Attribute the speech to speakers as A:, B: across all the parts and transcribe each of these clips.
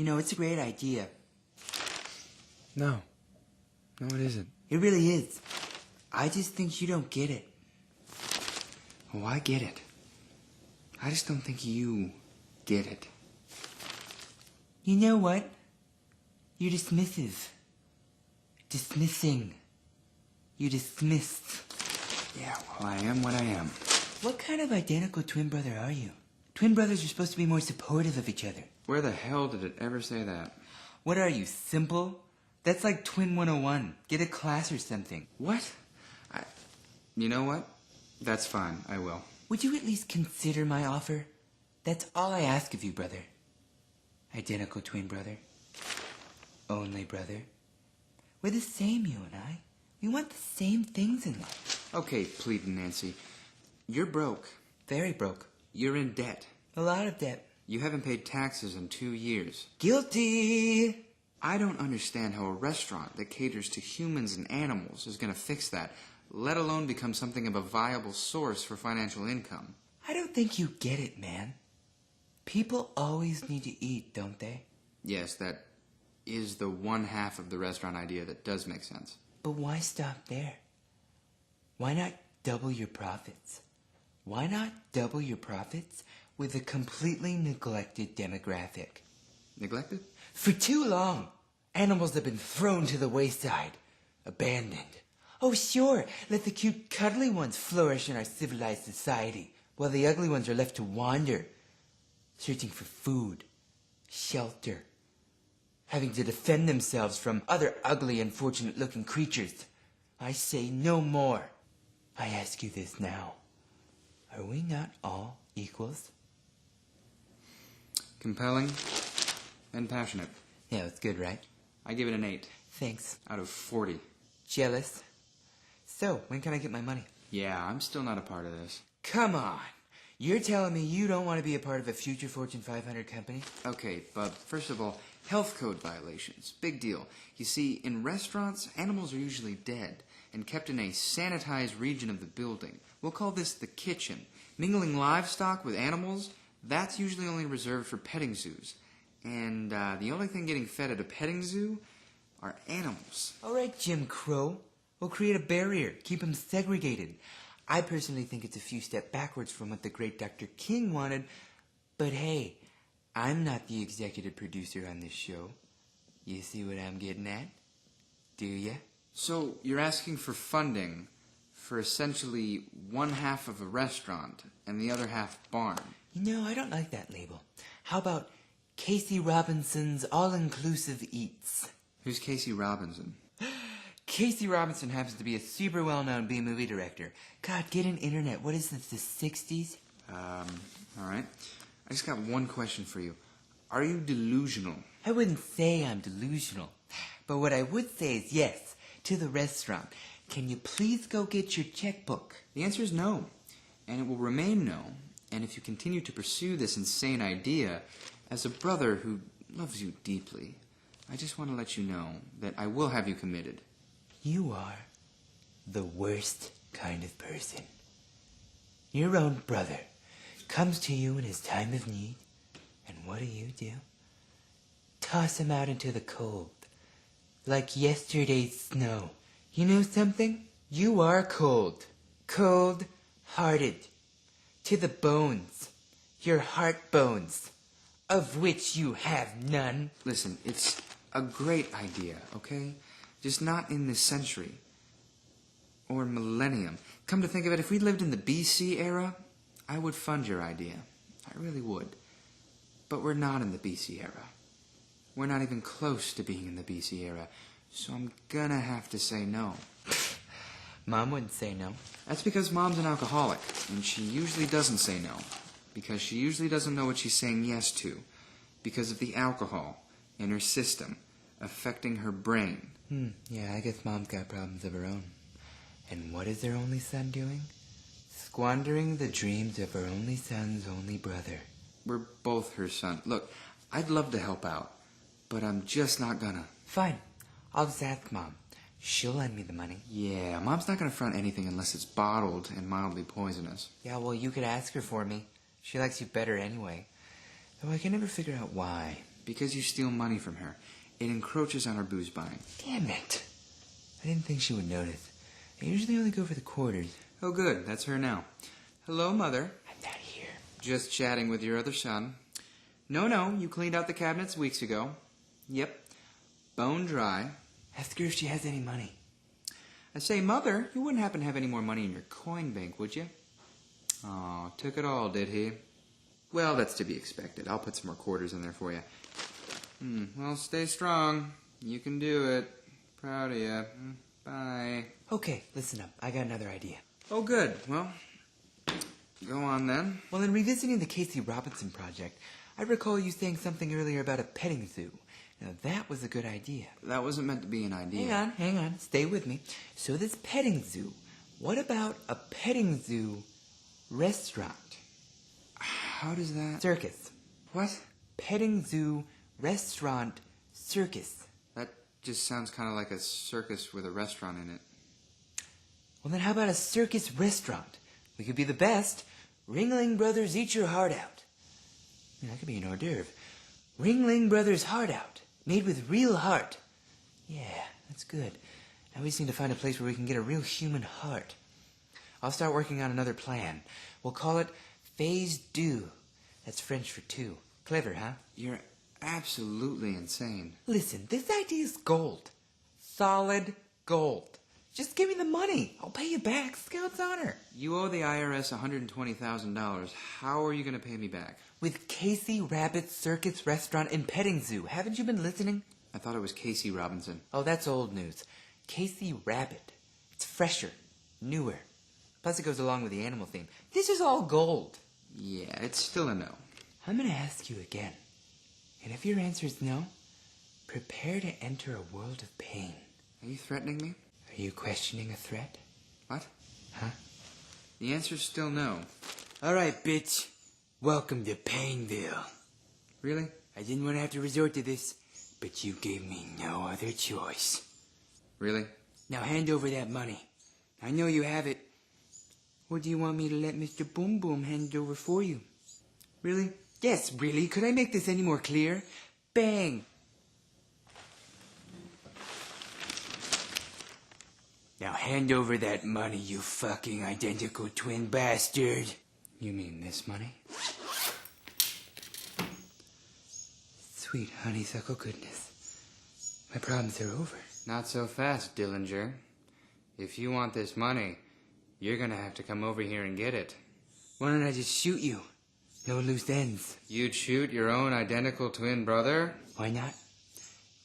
A: You know, it's a great idea.
B: No. No, it isn't.
A: It really is. I just think you don't get it.
B: Oh, I get it. I just don't think you get it.
A: You know what? You're dismissive. Dismissing. You dismissed.
B: Yeah, well, I am what I am.
A: What kind of identical twin brother are you? Twin brothers are supposed to be more supportive of each other.
B: Where the hell did it ever say that?
A: What are you, simple? That's like Twin 101. Get a class or something.
B: What? You know what? That's fine, I will.
A: Would you at least consider my offer? That's all I ask of you, brother. Identical twin brother. Only brother. We're the same, you and I. We want the same things in life.
B: Okay, pleaded Nancy. You're broke.
A: Very broke.
B: You're in debt.
A: A lot of debt.
B: You haven't paid taxes in 2 years.
A: Guilty!
B: I don't understand how a restaurant that caters to humans and animals is going to fix that, let alone become something of a viable source for financial income.
A: I don't think you get it, man. People always need to eat, don't they?
B: Yes, that is the one half of the restaurant idea that does make sense.
A: But why stop there? Why not double your profits? Why not double your profits with a completely neglected demographic?
B: Neglected?
A: For too long, animals have been thrown to the wayside, abandoned. Oh, sure, let the cute, cuddly ones flourish in our civilized society, while the ugly ones are left to wander, searching for food, shelter, having to defend themselves from other ugly, unfortunate-looking creatures. I say no more. I ask you this now. Are we not all equals?
B: Compelling and passionate.
A: Yeah, it's good, right?
B: I give it an 8.
A: Thanks.
B: Out of 40.
A: Jealous? So, when can I get my money?
B: Yeah, I'm still not a part of this.
A: Come on. You're telling me you don't want to be a part of a future Fortune 500 company?
B: Okay, but first of all, health code violations. Big deal. You see, in restaurants, animals are usually dead and kept in a sanitized region of the building. We'll call this the kitchen. Mingling livestock with animals, that's usually only reserved for petting zoos. And the only thing getting fed at a petting zoo are animals.
A: All right, Jim Crow. We'll create a barrier, keep them segregated. I personally think it's a few steps backwards from what the great Dr. King wanted, but hey, I'm not the executive producer on this show. You see what I'm getting at? Do ya?
B: So you're asking for funding for essentially one half of a restaurant and the other half barn.
A: You know, I don't like that label. How about Casey Robinson's All-Inclusive Eats?
B: Who's Casey Robinson?
A: Casey Robinson happens to be a super well-known B-movie director. God, get an internet. What is this, the 60s?
B: All right. I just got one question for you. Are you delusional?
A: I wouldn't say I'm delusional. But what I would say is yes, to the restaurant. Can you please go get your checkbook?
B: The answer is no. And it will remain no. And if you continue to pursue this insane idea, as a brother who loves you deeply, I just want to let you know that I will have you committed.
A: You are the worst kind of person. Your own brother comes to you in his time of need, and what do? Toss him out into the cold, like yesterday's snow. You know something? You are cold. Cold-hearted. To the bones. Your heart bones, of which you have none.
B: Listen, it's a great idea, okay? Just not in this century. Or millennium. Come to think of it, if we lived in the BC era, I would fund your idea. I really would. But we're not in the BC era. We're not even close to being in the BC era. So I'm gonna have to say no.
A: Mom wouldn't say no.
B: That's because Mom's an alcoholic, and she usually doesn't say no. Because she usually doesn't know what she's saying yes to. Because of the alcohol in her system affecting her brain.
A: Yeah, I guess Mom's got problems of her own. And what is their only son doing? Squandering the dreams of her only son's only brother.
B: We're both her son. Look, I'd love to help out, but I'm just not gonna.
A: Fine. I'll just ask Mom. She'll lend me the money.
B: Yeah, Mom's not gonna front anything unless it's bottled and mildly poisonous.
A: Yeah, well, you could ask her for me. She likes you better anyway. Though I can never figure out why.
B: Because you steal money from her. It encroaches on her booze buying.
A: Damn it. I didn't think she would notice. I usually only go for the quarters.
B: Oh, good. That's her now. Hello, Mother.
A: I'm not here.
B: Just chatting with your other son. No, you cleaned out the cabinets weeks ago. Yep. Bone dry.
A: Ask her if she has any money.
B: I say, Mother, you wouldn't happen to have any more money in your coin bank, would you? Oh, took it all, did he? Well, that's to be expected. I'll put some more quarters in there for you. Well, stay strong. You can do it. Proud of you. Bye.
A: Okay, listen up. I got another idea.
B: Oh, good. Well, go on then.
A: Well, in revisiting the Casey Robinson project, I recall you saying something earlier about a petting zoo. Now, that was a good idea.
B: That wasn't meant to be an idea.
A: Hang on. Stay with me. So this petting zoo, what about a petting zoo restaurant?
B: How does that...
A: Circus.
B: What?
A: Petting zoo restaurant circus.
B: That just sounds kind of like a circus with a restaurant in it.
A: Well, then how about a circus restaurant? We could be the best. Ringling Brothers Eat Your Heart Out. That could be an hors d'oeuvre. Ringling Brothers Heart Out. Made with real heart. Yeah, that's good. Now we just need to find a place where we can get a real human heart. I'll start working on another plan. We'll call it Phase Deux. That's French for two. Clever, huh?
B: You're absolutely insane.
A: Listen, this idea's gold. Solid gold. Just give me the money. I'll pay you back. Scout's honor.
B: You owe the IRS $120,000. How are you going to pay me back?
A: With Casey Rabbit's Circus Restaurant and Petting Zoo. Haven't you been listening?
B: I thought it was Casey Robinson.
A: Oh, that's old news. Casey Rabbit. It's fresher, newer. Plus it goes along with the animal theme. This is all gold.
B: Yeah, it's still a no.
A: I'm going to ask you again. And if your answer is no, prepare to enter a world of pain.
B: Are you threatening me?
A: Are you questioning a threat?
B: What?
A: Huh?
B: The answer's still no.
A: All right, bitch. Welcome to Painville.
B: Really?
A: I didn't want to have to resort to this, but you gave me no other choice.
B: Really?
A: Now hand over that money. I know you have it. Or do you want me to let Mr. Boom Boom hand it over for you?
B: Really?
A: Yes, really. Could I make this any more clear? Bang! Now hand over that money, you fucking identical twin bastard. You mean this money? Sweet honeysuckle goodness. My problems are over.
B: Not so fast, Dillinger. If you want this money, you're gonna have to come over here and get it.
A: Why don't I just shoot you? No loose ends.
B: You'd shoot your own identical twin brother?
A: Why not?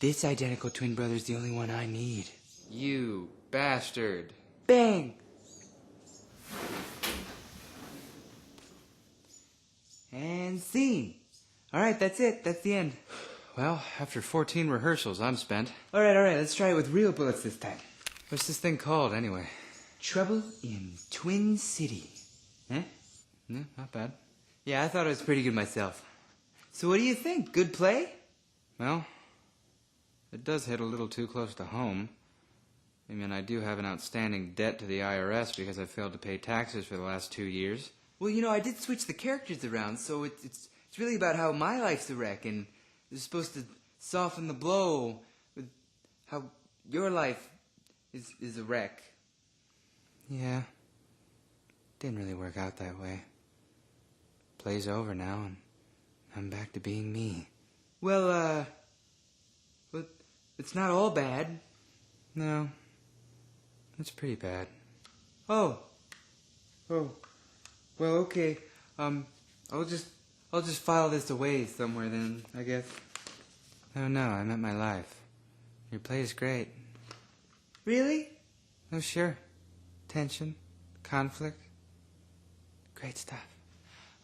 A: This identical twin brother's the only one I need.
B: You bastard.
A: Bang! And scene. All right, that's it. That's the end.
B: Well, after 14 rehearsals, I'm spent.
A: All right. Let's try it with real bullets this time.
B: What's this thing called, anyway?
A: Trouble in Twin City.
B: Yeah, not bad.
A: Yeah, I thought it was pretty good myself. So what do you think? Good play?
B: Well, it does hit a little too close to home. I mean, I do have an outstanding debt to the IRS because I failed to pay taxes for the last 2 years.
A: Well, you know, I did switch the characters around, so it's really about how my life's a wreck, and it's supposed to soften the blow with how your life is a wreck.
B: Yeah. Didn't really work out that way. Play's over now, and I'm back to being me.
A: Well, it's not all bad.
B: No. It's pretty bad.
A: Oh. Well, okay. I'll just file this away somewhere then, I guess.
B: No, I meant my life. Your play is great.
A: Really?
B: Oh, sure. Tension, conflict. Great stuff.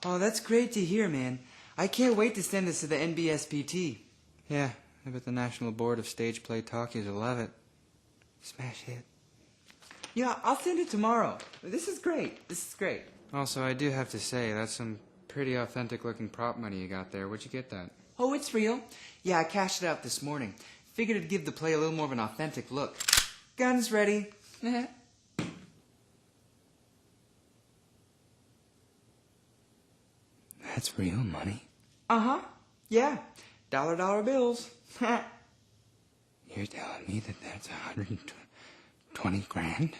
A: Oh, that's great to hear, man. I can't wait to send this to the NBSPT.
B: Yeah, I bet the National Board of Stage Play Talkies will love it. Smash hit.
A: Yeah, I'll send it tomorrow. This is great.
B: Also, I do have to say, that's some pretty authentic-looking prop money you got there. Where'd you get that?
A: Oh, it's real. Yeah, I cashed it out this morning. Figured it'd give the play a little more of an authentic look. Guns ready.
B: That's real money.
A: Uh-huh. Yeah.
B: Dollar bills.
A: You're telling me that that's 120 grand?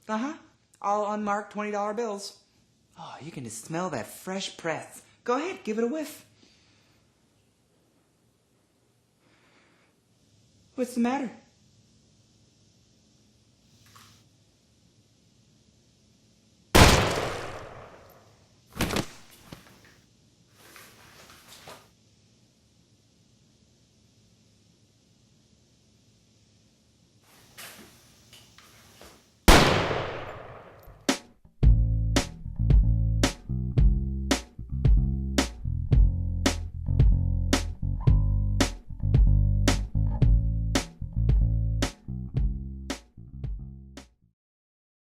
B: Uh-huh. All unmarked $20 bills. Oh, you can just smell that fresh press. Go ahead, give it a whiff. What's the matter?